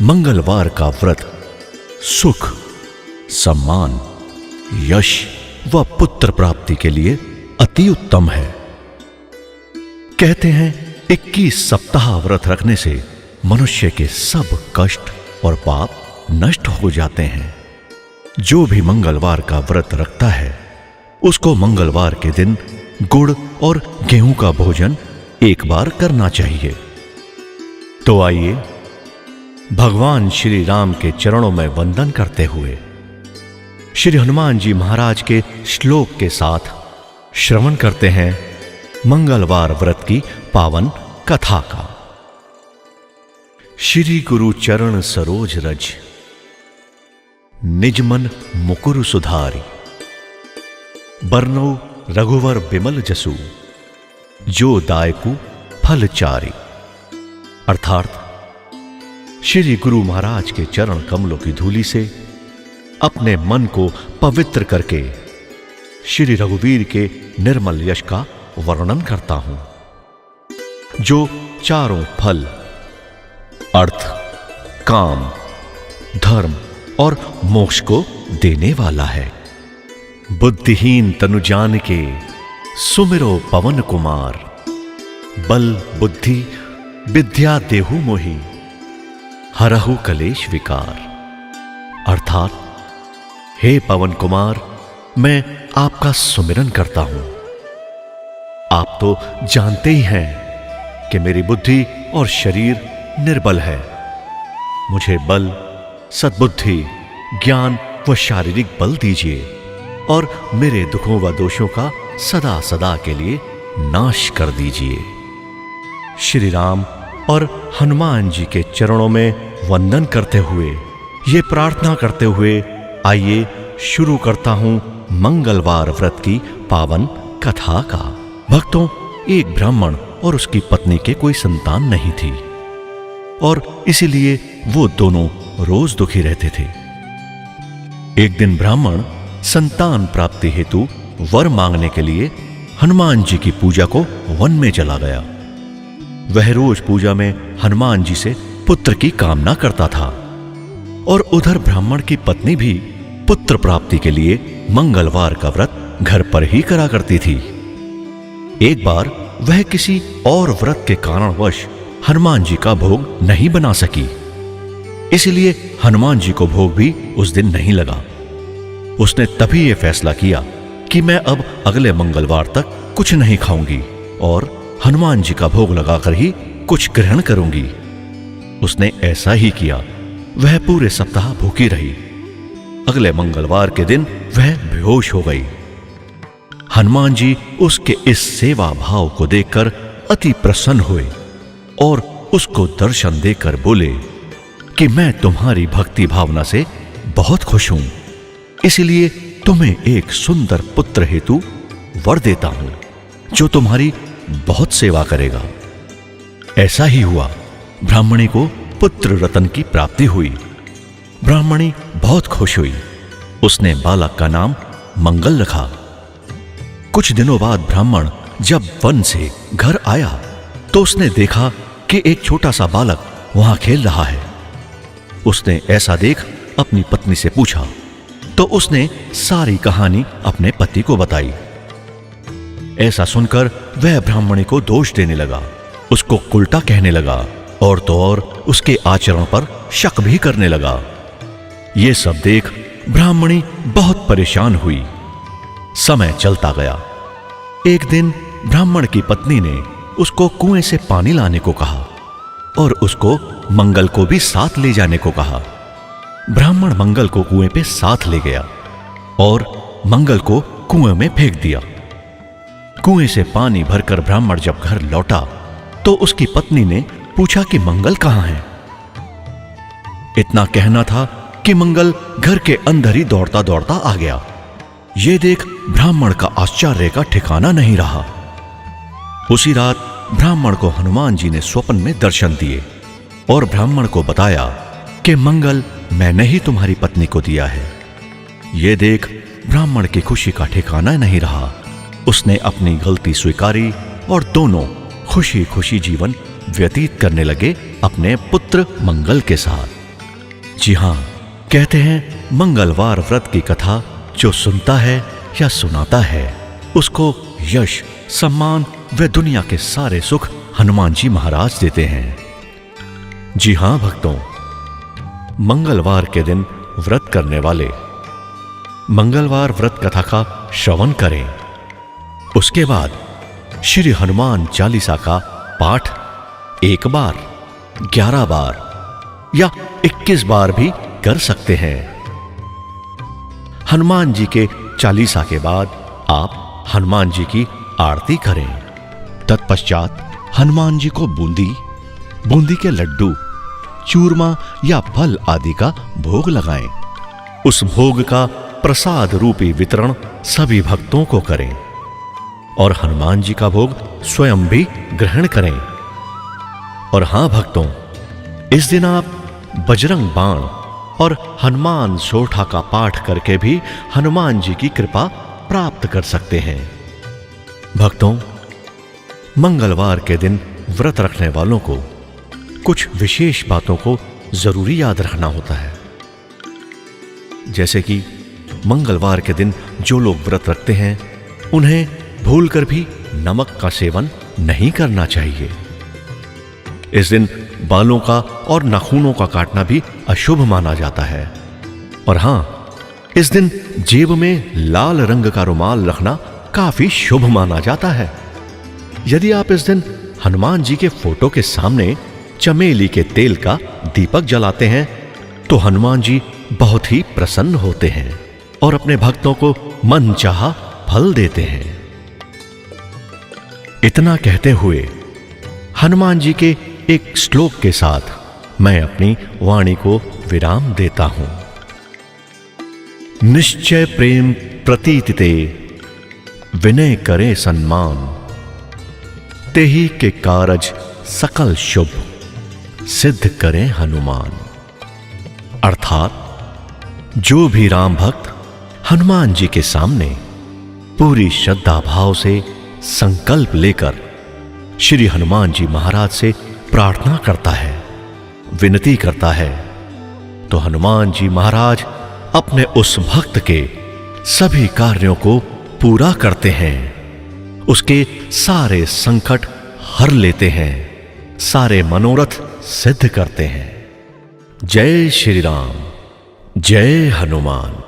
मंगलवार का व्रत सुख, सम्मान, यश व पुत्र प्राप्ति के लिए अति उत्तम है। कहते हैं 21 सप्ताह व्रत रखने से मनुष्य के सब कष्ट और पाप नष्ट हो जाते हैं। जो भी मंगलवार का व्रत रखता है उसको मंगलवार के दिन गुड़ और गेहूं का भोजन एक बार करना चाहिए। तो आइए भगवान श्री राम के चरणों में वंदन करते हुए श्री हनुमान जी महाराज के श्लोक के साथ श्रवण करते हैं मंगलवार व्रत की पावन कथा का। श्री गुरु चरण सरोज रज, निज मन मुकुरु सुधारी। बरनौ रघुवर बिमल जसु, जो दायकु फल चारी। अर्थात श्री गुरु महाराज के चरण कमलों की धूलि से अपने मन को पवित्र करके श्री रघुवीर के निर्मल यश का वर्णन करता हूं, जो चारों फल अर्थ, काम, धर्म और मोक्ष को देने वाला है। बुद्धिहीन तनु जान के सुमिरो पवन कुमार। बल बुद्धि विद्या देहु मोहि, हरहु कलेश विकार। अर्थात हे पवन कुमार, मैं आपका सुमिरन करता हूं। आप तो जानते ही हैं कि मेरी बुद्धि और शरीर निर्बल है। मुझे बल, सद्बुद्धि, ज्ञान व शारीरिक बल दीजिए और मेरे दुखों व दोषों का सदा सदा के लिए नाश कर दीजिए। श्री राम और हनुमान जी के चरणों में वंदन करते हुए, ये प्रार्थना करते हुए आइए शुरू करता हूं मंगलवार व्रत की पावन कथा का। भक्तों, एक ब्राह्मण और उसकी पत्नी के कोई संतान नहीं थी और इसीलिए वो दोनों रोज दुखी रहते थे। एक दिन ब्राह्मण संतान प्राप्ति हेतु वर मांगने के लिए हनुमान जी की पूजा को वन में चला गया। वह रोज पूजा में हनुमान जी से पुत्र की कामना करता था और उधर ब्राह्मण की पत्नी भी पुत्र प्राप्ति के लिए मंगलवार का व्रत घर पर ही करा करती थी। एक बार वह किसी और व्रत के कारणवश हनुमान जी का भोग नहीं बना सकी, इसलिए हनुमान जी को भोग भी उस दिन नहीं लगा। उसने तभी यह फैसला किया कि मैं अब अगले मंगलवार तक कुछ नहीं खाऊंगी और हनुमान जी का भोग लगाकर ही कुछ ग्रहण करूंगी। उसने ऐसा ही किया। वह पूरे सप्ताह भूखी रही। अगले मंगलवार के दिन वह बेहोश हो गई। हनुमान जी उसके इस सेवा भाव को देखकर अति प्रसन्न हुए और उसको दर्शन देकर बोले कि मैं तुम्हारी भक्ति भावना से बहुत खुश हूं, इसलिए तुम्हें एक सुंदर पुत्र हेतु वर देता हूं, जो तुम्हारी बहुत सेवा करेगा। ऐसा ही हुआ। ब्राह्मणी को पुत्र रतन की प्राप्ति हुई। ब्राह्मणी बहुत खुश हुई। उसने बालक का नाम मंगल रखा। कुछ दिनों बाद ब्राह्मण जब वन से घर आया तो उसने देखा कि एक छोटा सा बालक वहां खेल रहा है। उसने ऐसा देख अपनी पत्नी से पूछा तो उसने सारी कहानी अपने पति को बताई। ऐसा सुनकर वह ब्राह्मणी को दोष देने लगा, उसको उल्टा कहने लगा और तो और उसके आचरण पर शक भी करने लगा। ये सब देख ब्राह्मणी बहुत परेशान हुई। समय चलता गया। एक दिन ब्राह्मण की पत्नी ने उसको कुएं से पानी लाने को कहा और उसको मंगल को भी साथ ले जाने को कहा। ब्राह्मण मंगल को कुएं पे साथ ले गया और मंगल को कुएं में फेंक दिया। कुएं से पानी भरकर ब्राह्मण जब घर लौटा तो उसकी पत्नी ने पूछा कि मंगल कहां है। इतना कहना था कि मंगल घर के अंदर ही दौड़ता दौड़ता आ गया। यह देख ब्राह्मण का आश्चर्य का ठिकाना नहीं रहा। उसी रात ब्राह्मण को हनुमान जी ने स्वप्न में दर्शन दिए और ब्राह्मण को बताया कि मंगल मैंने ही तुम्हारी पत्नी को दिया है। यह देख ब्राह्मण की खुशी का ठिकाना नहीं रहा। उसने अपनी गलती स्वीकारी और दोनों खुशी खुशी जीवन व्यतीत करने लगे अपने पुत्र मंगल के साथ। जी हां, कहते हैं मंगलवार व्रत की कथा जो सुनता है या सुनाता है उसको यश, सम्मान व दुनिया के सारे सुख हनुमान जी महाराज देते हैं। जी हां भक्तों, मंगलवार के दिन व्रत करने वाले मंगलवार व्रत कथा का श्रवण करें। उसके बाद श्री हनुमान चालीसा का पाठ 1 बार, 11 बार या 21 बार भी कर सकते हैं। हनुमान जी के चालीसा के बाद आप हनुमान जी की आरती करें। तत्पश्चात हनुमान जी को बूंदी के लड्डू, चूरमा या फल आदि का भोग लगाएं। उस भोग का प्रसाद रूपी वितरण सभी भक्तों को करें और हनुमान जी का भोग स्वयं भी ग्रहण करें। और हां भक्तों, इस दिन आप बजरंग बाण और हनुमान सोठा का पाठ करके भी हनुमान जी की कृपा प्राप्त कर सकते हैं। भक्तों, मंगलवार के दिन व्रत रखने वालों को कुछ विशेष बातों को जरूरी याद रखना होता है। जैसे कि मंगलवार के दिन जो लोग व्रत रखते हैं उन्हें भूलकर भी नमक का सेवन नहीं करना चाहिए। इस दिन बालों का और नाखूनों का काटना भी अशुभ माना जाता है। और हां, इस दिन जेब में लाल रंग का रुमाल रखना काफी शुभ माना जाता है। यदि आप इस दिन हनुमान जी के फोटो के सामने चमेली के तेल का दीपक जलाते हैं तो हनुमान जी बहुत ही प्रसन्न होते हैं और अपने भक्तों को मनचाहा फल देते हैं। इतना कहते हुए हनुमान जी के एक श्लोक के साथ मैं अपनी वाणी को विराम देता हूं। निश्चय प्रेम प्रतीतिते, विनय करे सम्मान, तेहि के कारज सकल शुभ, सिद्ध करे हनुमान। अर्थात जो भी राम भक्त हनुमान जी के सामने पूरी श्रद्धा भाव से संकल्प लेकर श्री हनुमान जी महाराज से प्रार्थना करता है, विनती करता है, तो हनुमान जी महाराज अपने उस भक्त के सभी कार्यों को पूरा करते हैं, उसके सारे संकट हर लेते हैं, सारे मनोरथ सिद्ध करते हैं। जय श्री राम, जय हनुमान।